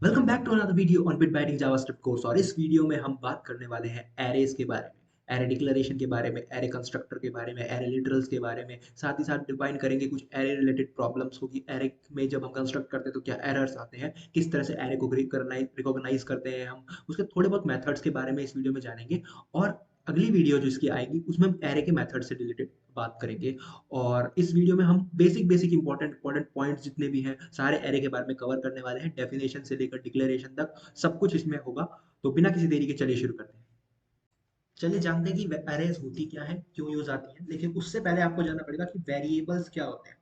Welcome back to another video on bit biting JavaScript course. और इस video में हम बात करने वाले हैं एरेज के बारे में, एरे डिक्लेरेशन के बारे में, एरे कंस्ट्रक्टर के बारे में, एरे लिटरल्स के बारे में। साथ ही साथ डिफाइन करेंगे कुछ एरे रिलेटेड प्रॉब्लम्स को कि एरे में जब हम कंस्ट्रक्ट करते हैं तो क्या एरर्स आते हैं, किस तरह से एरे को रिकॉग्नाइज करते हैं हम, उसके थोड़े बहुत मेथड्स के बारे में इस वीडियो में जानेंगे। और अगली वीडियो जो इसकी आएगी उसमें हम एरे के मेथड से रिलेटेड बात करेंगे। और इस वीडियो में हम बेसिक बेसिक इंपॉर्टेंट पॉइंट्स जितने भी हैं सारे एरे के बारे में कवर करने वाले हैं, डेफिनेशन से लेकर डिक्लेरेशन तक सब कुछ इसमें होगा। तो बिना किसी देरी के चलिए शुरू करते हैं। चलिए जानते हैं कि एरेज होती क्या है, क्यों यूज आती है। लेकिन उससे पहले आपको जानना पड़ेगा कि वेरिएबल्स क्या होते हैं।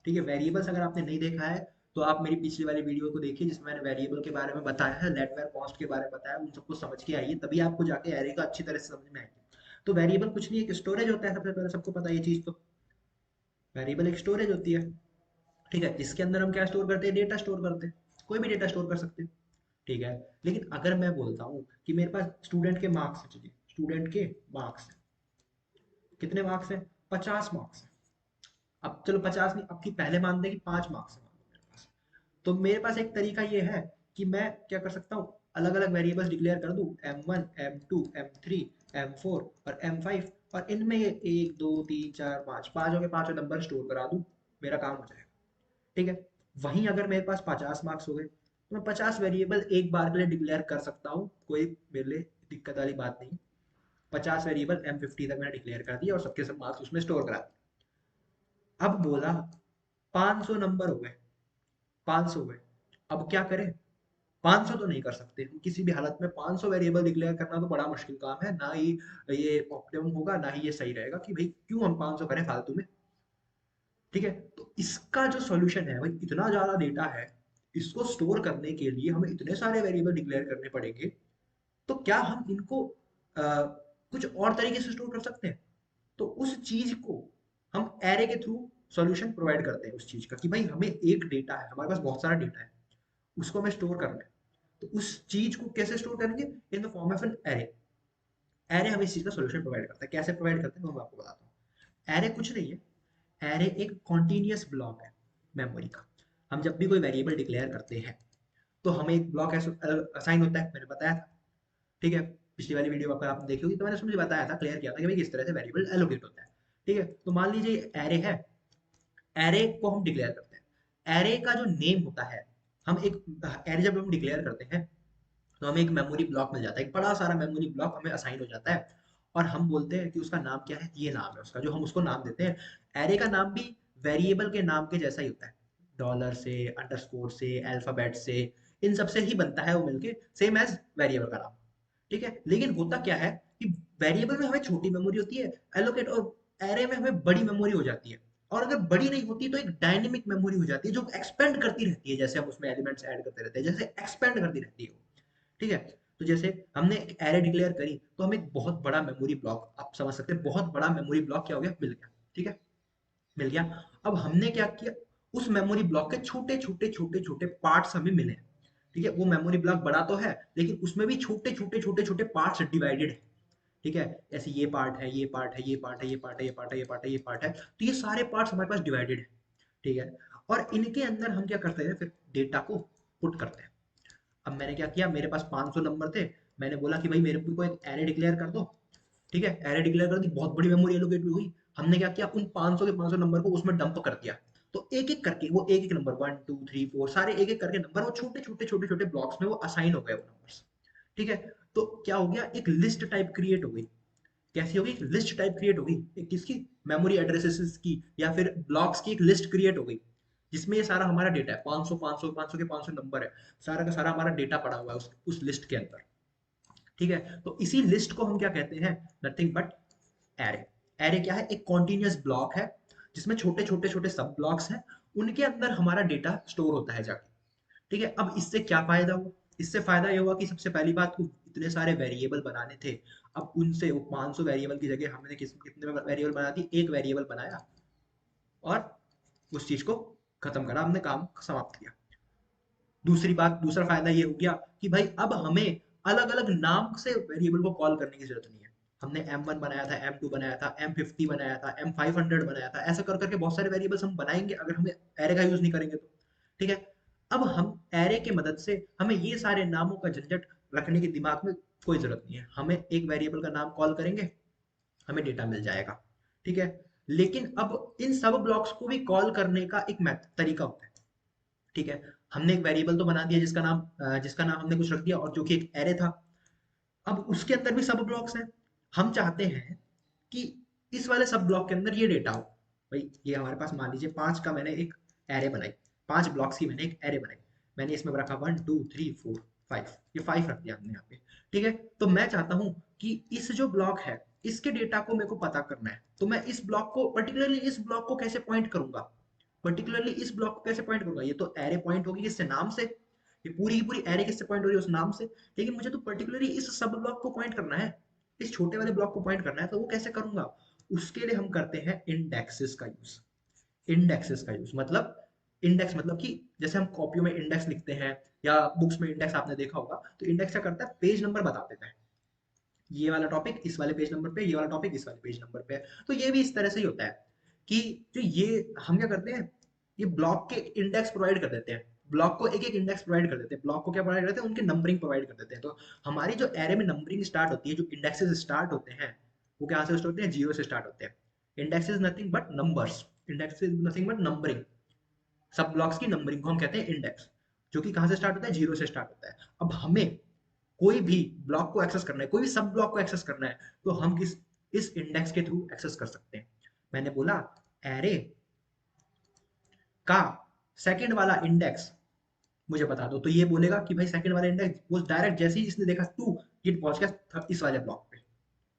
ठीक है, वेरिएबल्स अगर आपने नहीं देखा है तो आप मेरी पिछली वाली वीडियो को देखिए जिसमें मैंने वेरिएबल के बारे में बताया है, लेट वेर कॉस्ट के बारे में बताया, उन सबको समझ के आइए, तभी आपको जाके एरे का अच्छी तरह से समझ में आएगी। तो वेरिएबल कुछ नहीं, एक स्टोरेज होता है। सबसे पहले सबको पता है ये चीज। तो वेरिएबल एक स्टोरेज होती है, ठीक है, जिसके अंदर हम क्या स्टोर करते हैं, डेटा स्टोर करते हैं। कोई भी डेटा स्टोर कर सकते हैं, ठीक है। लेकिन अगर मैं बोलता हूँ कि मेरे पास स्टूडेंट के मार्क्स है, चलिए स्टूडेंट के मार्क्स है, कितने मार्क्स हैं, 50 मार्क्स है। अब चलो 50 नहीं, अब की पहले मान दें कि 5 मार्क्स है मान लो मेरे पास। तो मेरे पास एक तरीका ये है कि मैं क्या कर सकता हूँ, अलग अलग वेरिएबल्स डिक्लेयर कर दूं, M1 M2 M3 M4 और M5, और इनमें ये 1 2 3 4 5 पांचों के पांचों नंबर स्टोर करा दूं, मेरा काम हो जाएगा। ठीक है। वहीं अगर मेरे पास 50 मार्क्स हो गए तो मैं 50 वेरिएबल एक बार के लिए डिक्लेयर कर सकता हूँ, कोई मेरे लिए दिक्कत वाली बात नहीं। 50 वेरिएबल M50 तक मैंने डिक्लेयर कर दिया और सबके सब मार्क्स उसमें स्टोर करा दिए। अब बोला 500 नंबर हो गए, 500 हुए, अब क्या करें। 500 तो नहीं कर सकते हम किसी भी हालत में, 500 वेरिएबल डिक्लेयर करना तो बड़ा मुश्किल काम है, ना ही ये ऑप्टिमम होगा, ना ही ये सही रहेगा कि भाई क्यों हम 500 करें फालतू में। ठीक है। तो इसका जो सॉल्यूशन है भाई, इतना ज्यादा डेटा है, इसको स्टोर करने के लिए हमें इतने सारे वेरिएबल डिक्लेयर करने पड़ेंगे। तो क्या हम इनको कुछ और तरीके से स्टोर कर सकते हैं। तो उस चीज को हम एरे के थ्रू सॉल्यूशन प्रोवाइड करते हैं उस चीज का, कि भाई हमें एक डेटा है, हमारे पास बहुत सारा डेटा है, उसको हमें स्टोर करना है। तो उस चीज को कैसे स्टोर करेंगे, in the form of an array. Array हमें इस चीज का सॉल्यूशन प्रोवाइड करता है। कैसे प्रोवाइड करते हैं वो मैं आपको बताता हूँ। एरे कुछ नहीं है, एरे एक कॉन्टिन्यूस ब्लॉक है मेमोरी का। हम जब भी कोई वेरिएबल डिक्लेयर करते हैं तो हमें एक ब्लॉक असाइन होता है, मैंने बताया था। ठीक है, पिछली वाली वीडियो अगर आपने देखी होगी तो मैंने उसमें बताया था, क्लियर किया था कि भाई किस तरह से वेरिएबल एलोकेट होता है। ठीक है, तो मान लीजिए एरे है, एरे को हम डिक्लेयर करते हैं। एरे का जो नेम होता है, हम एक एरे जब हम डिक्लेयर करते हैं तो हमें एक मेमोरी ब्लॉक मिल जाता है, एक बड़ा सारा मेमोरी ब्लॉक हमें असाइन हो जाता है। और हम बोलते हैं कि उसका नाम क्या है, ये नाम है उसका, जो हम उसको नाम देते हैं। एरे का नाम भी वेरिएबल के नाम के जैसा ही होता है, डॉलर से, अंडरस्कोर से, अल्फाबेट से, इन सब से ही बनता है वो मिलके, सेम एज वेरिएबल का नाम। ठीक है। लेकिन होता क्या है कि वेरिएबल में हमें छोटी मेमोरी होती है एलोकेट, और एरे में हमें बड़ी मेमोरी हो जाती है। और अगर बड़ी नहीं होती तो एक डायनेमिक मेमोरी हो जाती है जो एक्सपेंड करती रहती है, जैसे हम उसमें एलिमेंट्स ऐड करते रहते हैं, जैसे एक्सपेंड करती रहती है वो। ठीक है। तो जैसे हमने एक एरे डिक्लेयर करी तो हमें एक बहुत बड़ा मेमोरी ब्लॉक, आप समझ सकते हैं, बहुत बड़ा मेमोरी ब्लॉक क्या हो गया, मिल गया। ठीक है, मिल गया। अब हमने क्या किया, उस मेमोरी ब्लॉक के छोटे छोटे छोटे छोटे पार्ट्स हमें मिले। ठीक है, वो मेमोरी ब्लॉक बड़ा तो है लेकिन उसमें भी छोटे छोटे छोटे छोटे पार्ट्स डिवाइडेड है। ठीक है, ऐसे ये पार्ट है, ये पार्ट है, ये पार्ट है, ये पार्ट है, ये पार्ट है, ये पार्ट है, ये पार्ट है, तो ये सारे पार्ट्स हमारे पास डिवाइडेड है। ठीक है। और इनके अंदर हम क्या करते हैं, फिर डेटा को पुट करते हैं। अब मैंने क्या किया, मेरे पास 500 नंबर थे, मैंने बोला कि भाई मेरे को एक एरे डिक्लेयर कर दो। ठीक है, एरे डिक्लेयर कर दी, बहुत बड़ी मेमोरी एलोकेट भी हुई। हमने क्या किया, उन 500 के 500 नंबर को उसमें डंप कर दिया। तो एक एक करके वो एक एक नंबर, 1 2 3 4 सारे एक एक करके नंबर वो छोटे छोटे छोटे छोटे ब्लॉक्स में वो असाइन हो गए वो नंबर्स। ठीक है। तो क्या हो गया, एक लिस्ट टाइप क्रिएट हो गई। कैसी होगी, एक लिस्ट टाइप क्रिएट होगी, एक किसकी, मेमोरी एड्रेसेस की, या फिर ब्लॉक्स की एक लिस्ट क्रिएट हो गई, जिसमें ये सारा हमारा डेटा है, 500 500 500 के 500 नंबर है, सारा का सारा हमारा डेटा पड़ा हुआ है उस लिस्ट के अंदर। ठीक है, तो इसी लिस्ट को हम क्या कहते हैं, नथिंग बट एरे। एरे क्या है, एक कॉन्टिन्यूस ब्लॉक है जिसमें छोटे छोटे छोटे सब ब्लॉक्स हैं, उनके अंदर हमारा डेटा स्टोर होता है जाके। ठीक है, अब इससे क्या फायदा हुआ, इससे फायदा ये हुआ कि सबसे पहली बात को इतने सारे वेरिएबल बनाने थे, अब उनसे वो 500 वेरिएबल की जगह हमने कितने वेरिएबल बना दी, एक वेरिएबल बनाया और उस चीज को खत्म करा, हमने काम समाप्त किया। दूसरी बात, दूसरा फायदा ये हो गया कि भाई अब हमें अलग अलग नाम से वेरिएबल को कॉल करने की जरूरत नहीं है। हमने M1 बनाया था, M2 बनाया था, M50 बनाया था, M500 बनाया था, ऐसा कर करके बहुत सारे वेरिएबल्स हम बनाएंगे अगर हमें एरे का यूज नहीं करेंगे तो। ठीक है। अब हम एरे के मदद से हमें ये सारे नामों का झंझट रखने के दिमाग में कोई जरूरत नहीं है, हमें एक वेरिएबल का नाम कॉल करेंगे, हमें डेटा मिल जाएगा, ठीक है। लेकिन अब इन सब ब्लॉक्स को भी कॉल करने का एक तरीका होता है, ठीक है। हमने एक वेरिएबल तो बना दिया जिसका नाम हमने कुछ रख दिया और जो कि एक एरे था। अब उसके अंदर भी सब ब्लॉक्स हैं, हम चाहते हैं कि इस वाले सब ब्लॉक के अंदर ये डेटा हो। भाई ये हमारे पास मान लीजिए 5 का मैंने एक एरे बनाई, 5 ब्लॉक्स की मैंने एक एरे बनाई, मैंने इसमें रखा 1 2 3 4 5, ये 5 रख दिया हमने यहाँ पे, ठीक है। तो मैं चाहता हूँ कि इस जो ब्लॉक है इसके डेटा को मेरे को पता करना है, तो मैं इस ब्लॉक को पर्टिकुलरली इस ब्लॉक को कैसे पॉइंट करूंगा, पर्टिकुलरली इस ब्लॉक को कैसे पॉइंट करूंगा, ये तो एरे पॉइंट होगी किससे, नाम से, ये पूरी की पूरी एरे किससे पॉइंट हो रही है, उस नाम से। लेकिन मुझे तो पर्टिकुलरली इस सब ब्लॉक को पॉइंट करना है, इस छोटे वाले ब्लॉक को पॉइंट करना है, तो वो कैसे करूंगा, उसके लिए हम करते हैं इंडेक्सेस का यूज। इंडेक्सेस का यूज मतलब, इंडेक्स मतलब कि जैसे हम कॉपियों में इंडेक्स लिखते हैं या बुक्स में इंडेक्स आपने देखा होगा, तो इंडेक्स क्या करता है, पेज नंबर बता देता है, ये वाला टॉपिक इस वाले पेज नंबर पे, ये वाला टॉपिक इस वाले पेज नंबर पे। तो ये भी इस तरह से ही होता है कि जो ये हम क्या करते हैं, ये ब्लॉक के इंडेक्स प्रोवाइड कर देते हैं, ब्लॉक को एक एक इंडेक्स प्रोवाइड कर देते हैं, ब्लॉक को क्या प्रोवाइड करते हैं, उनके नंबरिंग प्रोवाइड कर देते हैं। तो हमारी जो एरे में नंबरिंग स्टार्ट होती है, जो इंडेक्सेस स्टार्ट होते हैं, वो कहाँ से स्टार्ट होते हैं, जीरो से स्टार्ट होते हैं। Index is nothing but numbers, index is nothing but numbering, सब ब्लॉक्स की नंबरिंग को हम कहते हैं इंडेक्स, जो कि कहाँ से स्टार्ट होता है, जीरो से स्टार्ट होता है। अब हमें कोई भी ब्लॉक को एक्सेस करना है, कोई भी सब ब्लॉक को एक्सेस करना है, तो हम किस इस इंडेक्स के थ्रू एक्सेस कर सकते हैं। मैंने बोला एरे का सेकंड वाला इंडेक्स मुझे बता दो, तो ये बोलेगा कि भाई सेकंड वाला इंडेक्स, वो डायरेक्ट जैसे ही इसने देखा टू, ये पहुंच गया इस वाले ब्लॉक पे,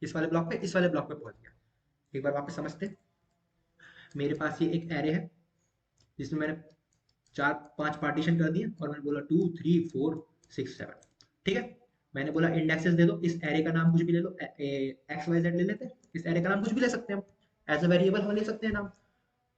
इस वाले ब्लॉक पे, इस वाले ब्लॉक पे पहुंच गया। एक बार वापस समझते हैं, मेरे पास ये एक एरे है जिसमें मैंने 4 5 पार्टीशन कर दिए और मैंने बोला 2 3 4 6 7, ठीक है। मैंने बोला इंडेक्सेस दे दो, इस एरे का नाम कुछ भी ले लो, एक्स वाई जेड ले लेते हैं, इस एरे का नाम कुछ भी ले सकते हैं हम, एज अ वेरिएबल हम ले सकते हैं नाम।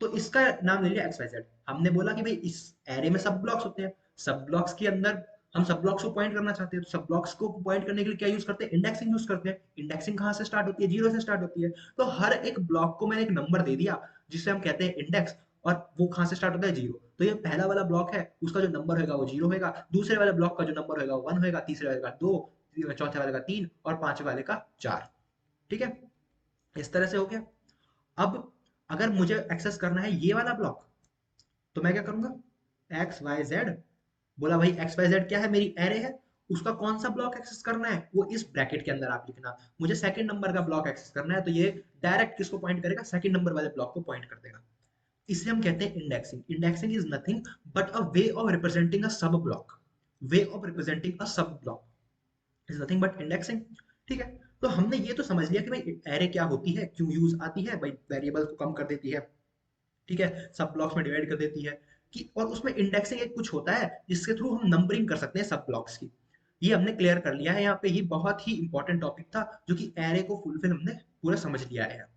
तो इसका नाम ले लिया एक्स वाई जेड। हमने बोला कि भाई इस एरे में सब ब्लॉक्स होते हैं, सब ब्लॉक्स के अंदर हम सब ब्लॉक्स को पॉइंट करना चाहते हैं, तो सब ब्लॉक्स को पॉइंट करने के लिए क्या यूज करते हैं, इंडेक्सिंग यूज करते हैं। इंडेक्सिंग कहाँ से स्टार्ट होती है, जीरो से स्टार्ट होती है। तो हर एक ब्लॉक को मैंने एक नंबर दे दिया जिसे हम कहते हैं इंडेक्स, और वो कहाँ से स्टार्ट होता है, जीरो। तो ये पहला वाला ब्लॉक है, उसका जो नंबर होगा वो जीरो होगा, दूसरे वाले ब्लॉक का जो नंबर होगा वो वन होगा, तीसरे वाले का दो, चौथे वाले का तीन और पांचवे वाले का चार, ठीक है। इस तरह से हो गया। अब अगर मुझे एक्सेस करना है ये वाला ब्लॉक, तो मैं क्या करूंगा, एक्स वाई जेड, बोला भाई एक्स वाई जेड क्या है, मेरी एरे है, उसका कौन सा ब्लॉक एक्सेस करना है, वो इस ब्रैकेट के अंदर आप लिखना, मुझे सेकंड नंबर का ब्लॉक एक्सेस करना है, तो ये डायरेक्ट किसको पॉइंट करेगा, सेकंड नंबर वाले ब्लॉक को पॉइंट कर देगा। इसे हम कहते हैं indexing. Indexing is nothing but a way of representing a sub block, way of representing a sub block is nothing but indexing, ठीक है। तो हमने ये तो समझ लिया कि भाई एरे क्या होती है, क्यों यूज आती है, भाई वेरिएबल को कम कर देती है, ठीक है, सब ब्लॉक्स में डिवाइड कर देती है, कि और उसमें इंडेक्सिंग एक कुछ होता है जिसके थ्रू हम नंबरिंग कर सकते हैं सब ब्लॉक्स की। ये हमने क्लियर कर लिया है यहाँ पे, ये बहुत ही इंपॉर्टेंट टॉपिक था जो कि एरे को फुलफिल हमने पूरा समझ लिया है यहाँ पे,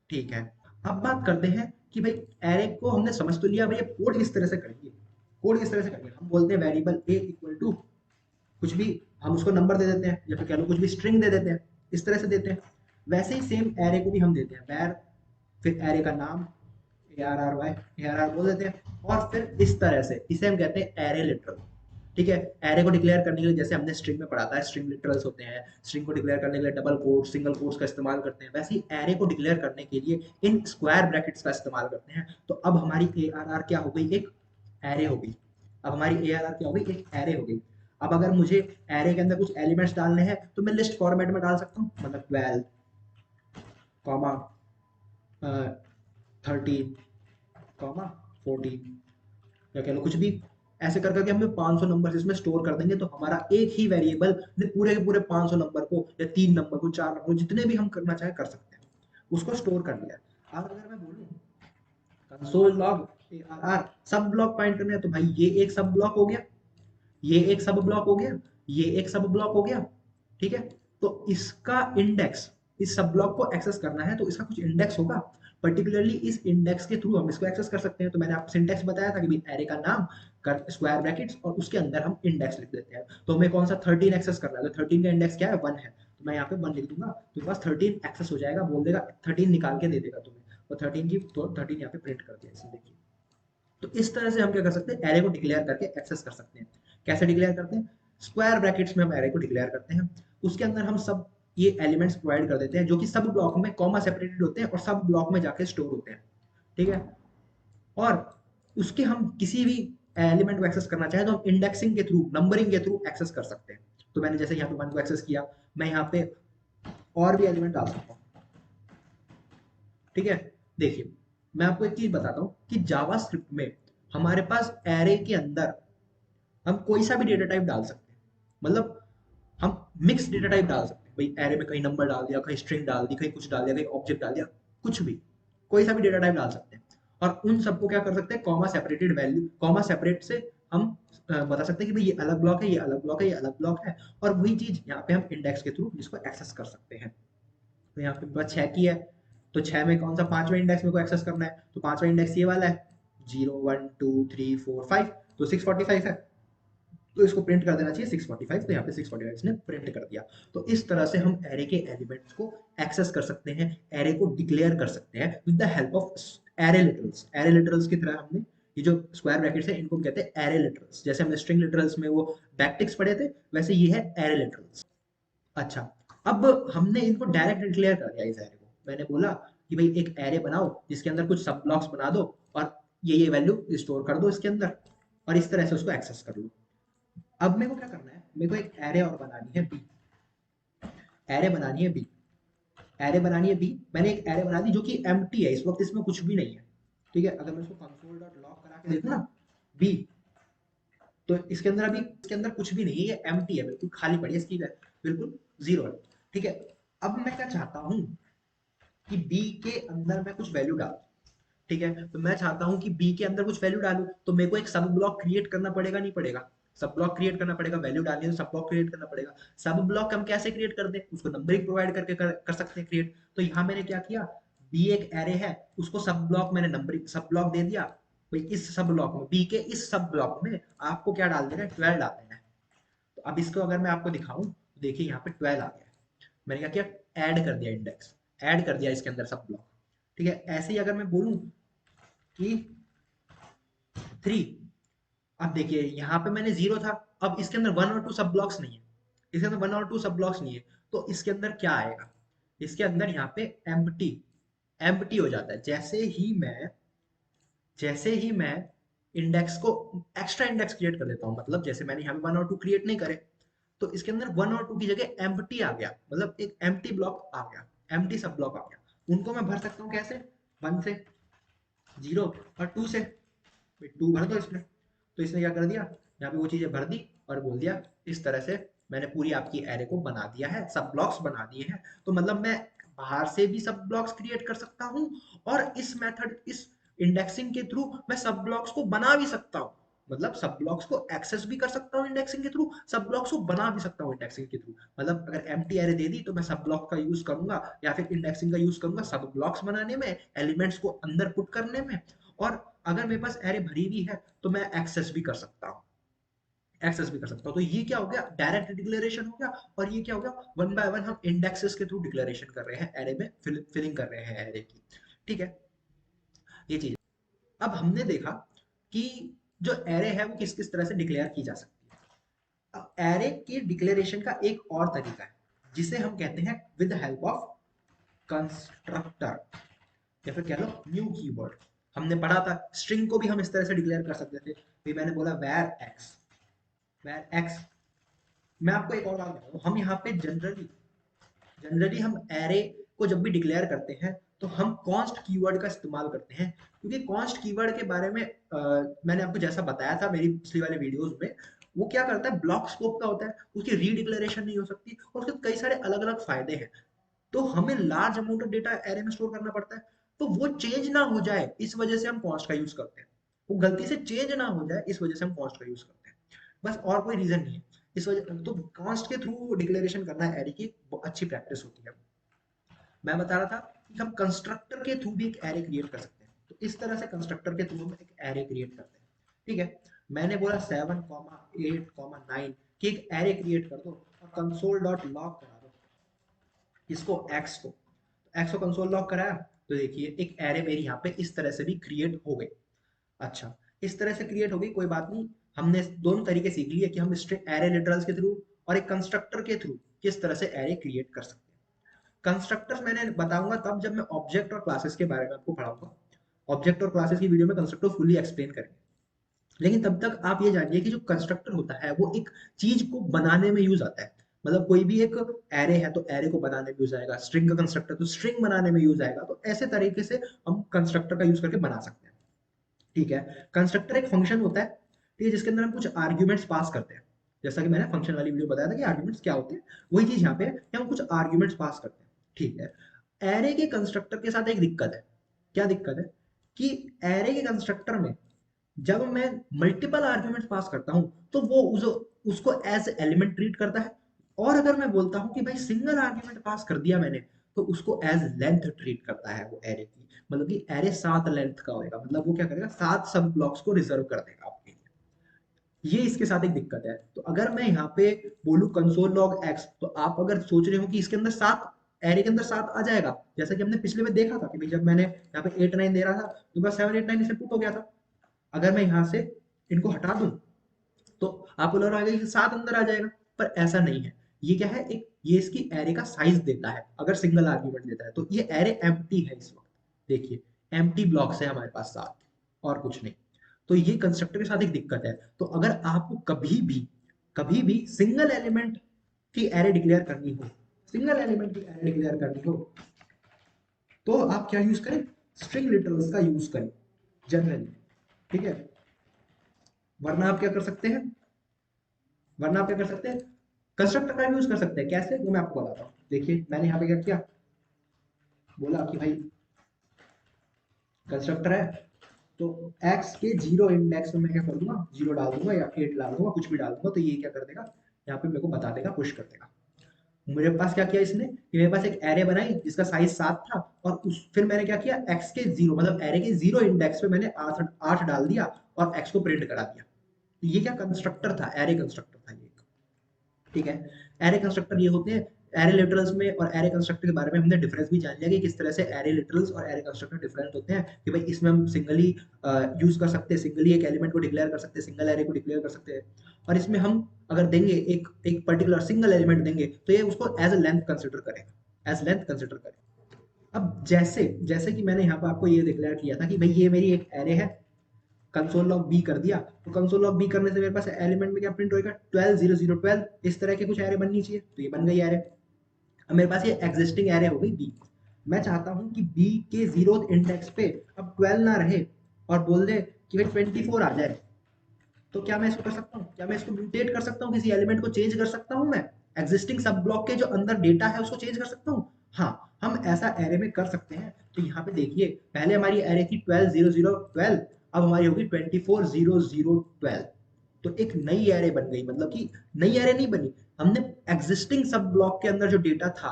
ठीक है। अब बात करते हैं कि भाई एरे को हमने समझ तो लिया, भाई कोड किस तरह से करेंगे, कोड किस तरह से करेंगे, हम बोलते हैं वेरिएबल ए इक्वल टू कुछ भी, हम उसको नंबर दे देते हैं या फिर कह लो कुछ भी स्ट्रिंग दे देते हैं, इस तरह से देते हैं। वैसे ही सेम एरे को भी हम देते हैं वैर, फिर एरे का नाम ARRY, ARR बोल देते हैं, और फिर इस तरह से इसे हम कहते हैं एरे लिटरल, ठीक है। एरे को डिक्लेयर करने के लिए जैसे हमने स्ट्रिंग में पढ़ा था स्ट्रिंग लिटरल्स होते हैं, स्ट्रिंग को डिक्लेयर करने के लिए डबल कोट सिंगल कोट्स का इस्तेमाल करते हैं, वैसे ही एरे को डिक्लेयर करने के लिए इन स्क्वायर ब्रैकेट्स का इस्तेमाल करते हैं। तो अब हमारी ARR क्या हो गई, एक एरे हो गई। अब हमारी ARR क्या हो गई, एक एरे हो गई। अब अगर मुझे एरे के अंदर कुछ एलिमेंट्स डालने हैं तो मैं लिस्ट फॉर्मेट में डाल सकता हूँ, मतलब 12 कॉमा 13 कॉमा 14, या कह लो कुछ भी, ऐसे कर करके हमें 500 नंबर इसमें स्टोर कर देंगे, तो हमारा एक ही वेरिएबल ने पूरे के पूरे 500 नंबर को या 3 नंबर को 4 नंबर को जितने भी हम करना चाहे कर सकते हैं, उसको स्टोर कर लिया। अब अगर मैं बोलूँ कंसोल लॉग ARR सब ब्लॉक पॉइंट करने हैं, तो भाई ये एक सब ब्लॉक हो गया, ये एक सब ब्लॉक हो गया, ये एक सब ब्लॉक हो गया, ठीक है। तो इसका इंडेक्स, इस सब ब्लॉक को एक्सेस करना है तो इसका कुछ इंडेक्स होगा, पर्टिकुलरली इस इंडेक्स के थ्रू हम इसको एक्सेस कर सकते हैं। तो मैंने आपको सिंटेक्स बताया था कि भाई एरे का नाम कर स्क्वायर ब्रैकेट्स और उसके अंदर हम इंडेक्स लिख देते हैं। तो हमें कौन सा 13 एक्सेस करना है, तो 13 का इंडेक्स क्या है, 1 है, तो मैं यहाँ पे 1 लिख दूंगा, तो पास 13 एक्सेस हो जाएगा, बोल देगा 13 निकाल के दे देगा तुम्हें, और 13 की तो 13 यहाँ पे प्रिंट कर दिया इसने, देखिए तो इस तरह से हम क्या कर सकते हैं, एरे को डिक्लेयर करके एक्सेस कर सकते हैं। कैसे डिक्लेयर करते हैं, स्क्वायर ब्रैकेट्स में हम एरे को डिक्लेयर करते हैं, उसके अंदर हम सब ये एलिमेंट्स प्रोवाइड कर देते हैं जो कि सब ब्लॉक में कॉमा सेपरेटेड होते हैं और सब ब्लॉक में जाके स्टोर होते हैं, ठीक है। और उसके हम किसी भी एलिमेंट को एक्सेस करना चाहें तो हम इंडेक्सिंग के थ्रू, नंबरिंग के थ्रू एक्सेस कर सकते हैं। तो मैंने जैसे यहाँ पे 1 को एक्सेस किया, मैं यहाँ पे और भी एलिमेंट डाल सकता हूँ, ठीक है। देखिए मैं आपको एक चीज बताता हूँ कि जावास्क्रिप्ट में हमारे पास एरे के अंदर हम कोई सा भी डेटा टाइप डाल सकते हैं, मतलब हम मिक्स डेटा टाइप डाल सकते हैं भाई, एरे में कहीं नंबर डाल दिया, कहीं स्ट्रिंग डाल दी, कहीं कुछ डाल दिया, कहीं ऑब्जेक्ट डाल दिया, कुछ भी, कोई सा भी डेटा टाइप डाल सकते हैं। और उन सबको क्या कर सकते हैं, comma separated value, comma separate से हम बता सकते हैं कि भाई ये अलग ब्लॉक है, ये अलग ब्लॉक है, ये अलग ब्लॉक है। और वही चीज यहाँ पे हम इंडेक्स के थ्रू इसको एक्सेस कर सकते हैं। तो यहाँ पे बस 6 की है, तो 6 में कौन सा पांचवा इंडेक्स मेरे को एक्सेस करना है, तो पांचवा इंडेक्स ये वाला है, 0 1 2 3 4 5, तो 645 है, तो इसको प्रिंट कर देना चाहिए 645, तो यहाँ पे 645 इसने प्रिंट कर दिया। तो इस तरह से हम एरे के एलिमेंट्स को एक्सेस कर सकते हैं, एरे को डिक्लेयर कर सकते हैं with the help of array literals. Array literals की तरह हमने ये जो स्क्वायर ब्रैकेट्स है इनको कहते हैं एरे लिटरल्स, जैसे हमने स्ट्रिंग लिटरल्स में वो बैकटिक्स पढ़े थे, वैसे ये है एरे लिटरल्स। अच्छा, अब हमने इनको डायरेक्ट डिक्लेयर कर दिया इस एरे को, मैंने बोला कि भाई एक एरे बनाओ जिसके अंदर कुछ सब ब्लॉक्स बना दो और ये वैल्यू स्टोर कर दो इसके अंदर, और इस तरह से उसको एक्सेस कर लो। अब मेरे को क्या करना है, मेरे को एक एरे और बनानी है बी, एरे बनानी है बी, एरे बनानी है बी। मैंने एक एरे बना दी जो कि एम्प्टी है, इस वक्त इसमें कुछ भी नहीं है, ठीक है। अगर मैं इसको console.log करा के देखूं ना बी, तो इसके अंदर अभी इसके अंदर कुछ भी नहीं है, ये एम्प्टी है, बिल्कुल खाली पड़ी है, इसकी बिल्कुल जीरो है, ठीक है। अब मैं क्या चाहता हूं कि बी के अंदर मैं कुछ वैल्यू डालूं, ठीक है। तो मैं चाहता हूं कि बी के अंदर कुछ वैल्यू डालूं, तो मेरे को एक सब ब्लॉक क्रिएट करना पड़ेगा, नहीं पड़ेगा, सब ब्लॉक क्रिएट करना पड़ेगा, वैल्यू डालनी है तो सब ब्लॉक क्रिएट करना पड़ेगा। सब ब्लॉक हम कैसे क्रिएट कर दें, उसको नंबरिंग प्रोवाइड करके कर सकते हैं क्रिएट। तो यहाँ मैंने क्या किया, बी एक एरे है, उसको सब ब्लॉक मैंने नंबरिंग सब ब्लॉक दे दिया, भाई इस सब ब्लॉक में, बी के इस सब ब्लॉक में आपको क्या डाल देना है, 12 डाल देना है। तो अब इसको अगर मैं आपको दिखाऊं तो देखिए यहाँ पे 12 आ गया, मैंने क्या किया, ऐड कर दिया इंडेक्स, ऐड कर दिया इसके अंदर सब ब्लॉक, ठीक है। ऐसे ही अगर मैं बोलूं कि 3, अब देखिए यहाँ पे मैंने 0 था, अब इसके अंदर 1 और 2 सब ब्लॉक्स नहीं है, इसके अंदर 1 और 2 सब ब्लॉक्स नहीं है, तो इसके अंदर क्या आएगा, इसके अंदर यहाँ पे एम्प्टी, एम्प्टी हो जाता है। जैसे ही मैं इंडेक्स को एक्स्ट्रा इंडेक्स क्रिएट कर देता हूँ, मतलब जैसे मैंने यहाँ पे 1 और 2 क्रिएट नहीं करे, तो इसके अंदर 1 और 2 की जगह एम्प्टी आ गया, मतलब एक एम्प्टी ब्लॉक आ गया, एम्प्टी सब ब्लॉक आ गया। उनको मैं भर सकता हूँ कैसे, 1 से, 0 और 2 से, 2 भर दो इसमें। तो इसने क्या कर दिया, यहाँ पे वो चीजें भर दी और बोल दिया इस तरह से मैंने पूरी आपकी एरे को बना दिया है, सब ब्लॉक्स बना दिए हैं। तो मतलब मैं बाहर से भी सब ब्लॉक्स क्रिएट कर सकता हूँ, और इस मेथड, इस इंडेक्सिंग के थ्रू मैं सब ब्लॉक्स को बना भी सकता हूँ, मतलब सब ब्लॉक्स को एक्सेस भी कर सकता हूँ इंडेक्सिंग के थ्रू, सब ब्लॉक्स को बना भी सकता हूँ इंडेक्सिंग के थ्रू। मतलब अगर एम्प्टी एरे दे दी तो मैं सब ब्लॉक का यूज करूंगा या फिर इंडेक्सिंग का यूज करूंगा सब ब्लॉक्स बनाने में, एलिमेंट्स को अंदर पुट करने में। और अगर मेरे पास एरे भरी हुई है तो मैं एक्सेस भी कर सकता हूँ, एक्सेस भी कर सकता हूँ। तो ये क्या हो गया, डायरेक्ट डिक्लेरेशन हो गया। और ये क्या हो गया, वन बाय वन हम इंडेक्सेस के थ्रू डिक्लेरेशन कर रहे हैं, एरे में फिलिंग कर रहे हैं एरे की, ठीक है। ये चीज, अब हमने देखा कि जो एरे है वो किस किस तरह से डिक्लेयर की जा सकती है। अब एरे के डिक्लेरेशन का एक और तरीका है जिसे हम कहते हैं विद हेल्प ऑफ कंस्ट्रक्टर, या फिर कह लो न्यू कीवर्ड। हमने पढ़ा था स्ट्रिंग को भी हम इस तरह से डिक्लेयर कर सकते थे, फिर मैंने बोला वैर एक्स। मैं आपको एक और बात बता दूं, हम यहाँ पे जनरली हम एरे को जब भी डिक्लेयर करते हैं तो हम कॉन्स्ट कीवर्ड का इस्तेमाल करते हैं, क्योंकि कॉन्स्ट कीवर्ड के बारे में मैंने आपको जैसा बताया था मेरी पिछली वाले वीडियोस में, वो क्या करता है, ब्लॉक स्कोप का होता है, उसकी रीडिक्लेरेशन नहीं हो सकती और उसके कई सारे अलग अलग फायदे हैं। तो हमें large amount of data array में स्टोर करना पड़ता है, तो वो चेंज ना हो जाए इस वजह से हम कॉन्स्ट का यूज करते हैं, वो गलती से चेंज ना हो जाए इस वजह से हम कॉन्स्ट का यूज करते हैं, बस और कोई रीजन नहीं है। इस वजह तो कॉन्स्ट के थ्रू डिक्लेरेशन करना एरे की अच्छी प्रैक्टिस होती है। मैं बता रहा था कि हम कंस्ट्रक्टर के थ्रू भी एक एरे क्रिएट कर सकते हैं, तो इस तरह से कंस्ट्रक्टर के थ्रू हम एक एरे क्रिएट करते हैं, ठीक है। मैंने बोला 7,8,9 की एक एरे क्रिएट कर दो और console.log करा दो इसको एक्स को कंसोल लॉग कराया, तो देखिए एक एरे मेरी यहाँ पे इस तरह से भी क्रिएट हो गई। अच्छा, इस तरह से क्रिएट होगी, कोई बात नहीं। हमने दोनों तरीके सीख लिए कि हम स्ट्रिंग एरे लिटरल्स के थ्रू और एक कंस्ट्रक्टर के थ्रू किस तरह से एरे क्रिएट कर सकते हैं। कंस्ट्रक्टर्स मैंने बताऊंगा तब जब मैं ऑब्जेक्ट और क्लासेस के बारे में आपको पढ़ाऊंगा। ऑब्जेक्ट और क्लासेस की वीडियो में कंस्ट्रक्टर फुली एक्सप्लेन करेंगे। लेकिन तब तक आप ये जानिए कि जो कंस्ट्रक्टर होता है वो एक चीज को बनाने में यूज आता है। मतलब कोई भी एक एरे है तो एरे को बनाने में यूज आएगा, स्ट्रिंग का कंस्ट्रक्टर तो स्ट्रिंग बनाने में यूज आएगा। तो ऐसे तरीके से हम कंस्ट्रक्टर का यूज करके बना सकते हैं। ठीक है। कंस्ट्रक्टर एक फंक्शन होता है, ठीक है, जिसके अंदर हम कुछ आर्ग्यूमेंट्स पास करते हैं। जैसा कि मैंने फंक्शन वाली वीडियो बताया था कि आर्ग्यूमेंट्स क्या होते हैं, वही चीज यहाँ पे है कि हम कुछ आर्ग्यूमेंट्स पास करते हैं। ठीक है। एरे के कंस्ट्रक्टर के साथ एक दिक्कत है। क्या दिक्कत है? कि एरे के कंस्ट्रक्टर में जब मैं मल्टीपल आर्ग्यूमेंट्स पास करता हूं तो वो उसको एज एलिमेंट ट्रीट करता है। और अगर मैं बोलता हूं कि भाई सिंगल आर्ग्यूमेंट पास कर दिया मैंने, तो उसको एज लेंथ ट्रीट करता है वो एरे की। मतलब कि एरे 7 लेंथ का होएगा, मतलब वो क्या करेगा, 7 सब ब्लॉक्स को रिजर्व कर देगा आपके लिए। ये इसके साथ एक दिक्कत है। तो अगर मैं यहाँ पे बोलूं कंसोल लॉग एक्स, तो आप अगर सोच रहे हो कि इसके अंदर 7, एरे के अंदर 7 आ जाएगा, जैसा कि हमने पिछले में देखा था कि भाई जब मैंने यहाँ पे 8 9 दे रहा था तो बस 7 8 9 इसमें पुट हो गया था। अगर मैं यहाँ से इनको हटा दूं तो आपको लग रहा है कि 7 अंदर आ जाएगा, पर ऐसा नहीं है। ये क्या है, एक ये इसकी एरे का साइज देता है अगर सिंगल आर्ग्यूमेंट देता है। तो ये एरे एम्प्टी है इस वक्त। देखिए, एम्प्टी ब्लॉक्स है हमारे पास 7, और कुछ नहीं। तो ये कंस्ट्रक्टर के साथ एक दिक्कत है। तो अगर आपको कभी भी सिंगल एलिमेंट की एरे डिक्लेयर करनी हो, सिंगल एलिमेंट की एरे डिक्लेयर करनी हो, तो आप क्या यूज करें, स्ट्रिंग लिटरल्स का यूज करें जनरली। ठीक है। वरना आप क्या कर सकते हैं, वरना आप क्या कर सकते हैं, कंस्ट्रक्टर का यूज कर सकते हैं। कैसे, वो मैं आपको बताता हूँ। देखिए मैंने यहाँ पे क्या किया, बोला कि भाई कंस्ट्रक्टर है तो x के 0 इंडेक्स में मैं क्या कर दूंगा, 0 डाल दूंगा या 8 डाल दूंगा, कुछ भी डाल दूंगा। तो ये क्या कर देगा, यहाँ पे मेरे को बता देगा, पुश कर देगा। मेरे पास क्या किया इसने कि मेरे पास एक एरे बनाई जिसका साइज 7 था, और उस फिर मैंने क्या किया, x के 0 मतलब एरे के 0 इंडेक्स पे मैंने 8 डाल दिया और x को प्रिंट करा दिया। तो ये क्या कंस्ट्रक्टर था, एरे कंस्ट्रक्टर था ये। ठीक है। एरे कंस्ट्रक्टर ये होते हैं। एरे लिटरल्स में और एरे कंस्ट्रक्टर के बारे में हमने डिफरेंस भी जान लिया कि किस तरह से एरे लिटरल्स और एरे कंस्ट्रक्टर डिफरेंट होते हैं। कि भाई इसमें हम सिंगली यूज कर सकते हैं, सिंगली एक एलिमेंट को डिक्लेयर कर सकते हैं, सिंगल एरे को डिक्लेयर कर सकते हैं। और इसमें हम अगर देंगे एक एक पर्टिकुलर सिंगल एलिमेंट देंगे तो ये उसको एज अ लेंथ कंसिडर करेगा, एज लेंथ कंसिडर करेगा। अब जैसे जैसे कि मैंने यहाँ पर आपको ये डिक्लेयर किया था कि भाई ये मेरी एक एरे है, कंसोल लॉग बी कर दिया, तो कंसोल लॉग बी करने से मेरे पास एलिमेंट में क्या प्रिंट होएगा, 12 0 0 12। इस तरह के कुछ एरे बननी चाहिए, तो ये बन गई एरे। अब मेरे पास ये एग्जिस्टिंग एरे हो गई बी। मैं चाहता हूं कि बी के 0th इंडेक्स पे अब 12 ना रहे और बोल दे कि भाई 24 आ जाए। तो क्या मैं इसको कर सकता हूँ, क्या मैं इसको म्यूटेट कर सकता हूँ, किसी एलिमेंट को चेंज कर सकता हूँ मैं, एग्जिस्टिंग सब ब्लॉक के जो अंदर डेटा है उसको चेंज कर सकता हूँ। हाँ, हम ऐसा एरे में कर सकते हैं। तो यहाँ पे देखिए, पहले हमारी एरे थी 12 0 0 12, अब हमारी होगी 24 0 0 12। तो एक नई एरे बन गई, मतलब कि नई एरे नहीं बनी, हमने एग्जिस्टिंग सब ब्लॉक के अंदर जो डेटा था,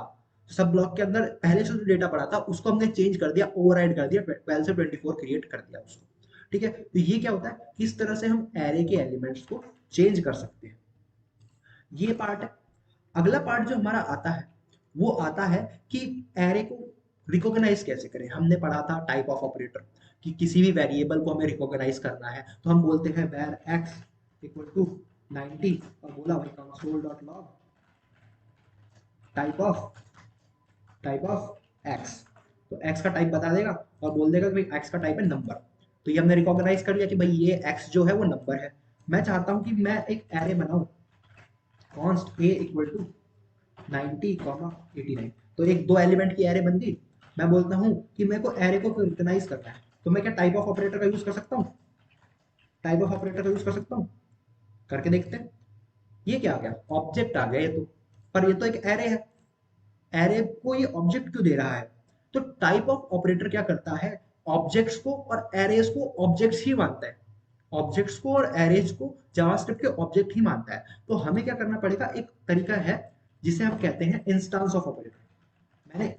सब ब्लॉक के अंदर पहले से जो डेटा पड़ा था उसको हमने चेंज कर दिया, ओवरराइड कर दिया, 12 से 24 क्रिएट कर दिया उसको। ठीक है। तो ये क्या होता है, किस तरह से हम एरे के एलिमेंट्स को चेंज कर सकते हैं, ये पार्ट है। अगला पार्ट जो हमारा आता है वो आता है कि एरे को रिकॉग्नाइज कैसे करें। हमने पढ़ा था टाइप ऑफ ऑपरेटर, कि किसी भी वेरिएबल को हमें रिकॉग्नाइज करना है तो हम बोलते हैं where x इक्वल टू 90, और बोला भाई console dot log type of x। तो x का टाइप बता देगा और बोल देगा कि भाई x का टाइप है नंबर। तो ये हमने रिकॉग्नाइज कर लिया कि भाई ये x जो है वो नंबर है। मैं चाहता हूं कि मैं एक एरे बनाऊं, const a इक्वल टू 90 89। तो एक दो एलिमेंट की एरे बन गई। मैं बोलता हूं कि मेरे को एरे को रिकॉग्नाइज करना है, तो मैं क्या टाइप ऑफ ऑपरेटर का यूज कर सकता हूँ, टाइप ऑफ ऑपरेटर का यूज कर सकता हूँ। करके देखते हैं। ये क्या आ गया, ऑब्जेक्ट आ गया ये तो, पर ये तो एक एरे है। एरे को ये ऑब्जेक्ट क्यों दे रहा है, तो टाइप ऑफ ऑपरेटर क्या करता है, ऑब्जेक्ट्स को और एरेज को ऑब्जेक्ट्स ही मानता है। ऑब्जेक्ट्स को और एरेज को जावास्क्रिप्ट के ऑब्जेक्ट ही मानता है। तो हमें क्या करना पड़ेगा, एक तरीका है जिसे हम कहते हैं इंस्टांस ऑफ ऑपरेटर।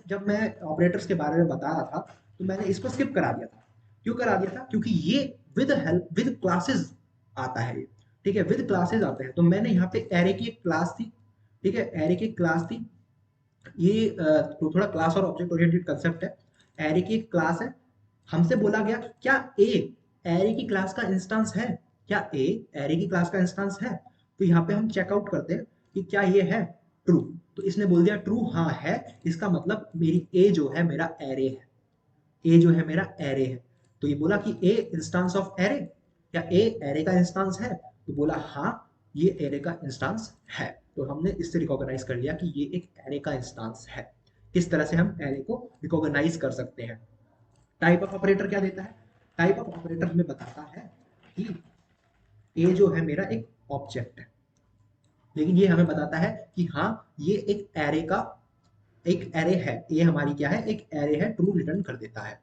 जब मैं ऑपरेटर्स के बारे में बता रहा था तो मैंने इसको स्किप करा दिया था। क्यों करा दिया था, क्योंकि ये विद हेल्प विद क्लासेस आता है ये। ठीक है, विद क्लासेस आते हैं। तो मैंने यहाँ पे एरे की एक क्लास थी, ठीक है, एरे की क्लास थी। ये तो थोड़ा क्लास और ऑब्जेक्ट ओरिएंटेड कंसेप्ट है। एरे की एक क्लास है, हमसे बोला गया कि क्या ए एरे की क्लास का इंस्टेंस है क्या? ए एरे की क्लास का इंस्टेंस है, तो यहाँ पे हम चेकआउट करते हैं कि क्या ये है ट्रू। तो इसने बोल दिया ट्रू, हाँ है, इसका मतलब मेरी ए जो है मेरा एरे है, ए जो है मेरा एरे है। तो ये बोला कि ए इंस्टेंस ऑफ एरे, या ए एरे का इंस्टेंस है, तो बोला हाँ ये एरे का इंस्टेंस है। तो हमने इससे रिकॉग्नाइज कर लिया कि ये एक एरे का इंस्टेंस है। किस तरह से हम एरे को रिकॉग्नाइज कर सकते हैं? टाइप ऑफ ऑपरेटर क्या देता है? टाइप ऑफ ऑपरेटर हमें बताता है कि ए जो है मेरा एक ऑब्जेक्ट है, लेकिन ये हमें बताता है कि हाँ ये एक एरे का एक एरे है, ये हमारी क्या है, एक एरे है, ट्रू रिटर्न कर देता है।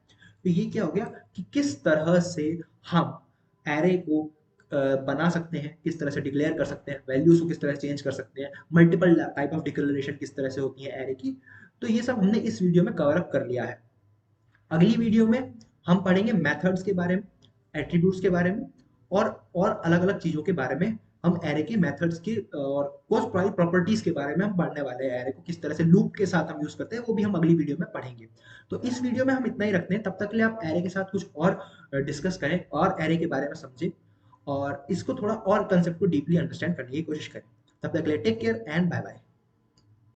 तो ये क्या हो गया कि किस तरह से हम एरे को बना सकते हैं, किस तरह से डिक्लेयर कर सकते हैं, वैल्यूज को किस तरह से चेंज कर सकते हैं, मल्टीपल टाइप ऑफ डिक्लेरेशन किस तरह से होती है एरे की। तो ये सब हमने इस वीडियो में कवर अप कर लिया है। अगली वीडियो में हम पढ़ेंगे मेथड्स के बारे में, एट्रीब्यूट्स के बारे में, और अलग अलग चीजों के बारे में। हम एरे के मेथड्स की और कुछ प्रॉपर्टीज के बारे में हम पढ़ने वाले हैं। एरे को किस तरह से लूप के साथ हम यूज करते हैं वो भी हम अगली वीडियो में पढ़ेंगे। तो इस वीडियो में हम इतना ही रखते हैं, तब तक के लिए आप एरे के साथ कुछ और डिस्कस करें और एरे के बारे में समझें और इसको थोड़ा और कंसेप्ट को डीपली अंडरस्टैंड करने की कोशिश करें। तब तक के लिए take care and bye bye.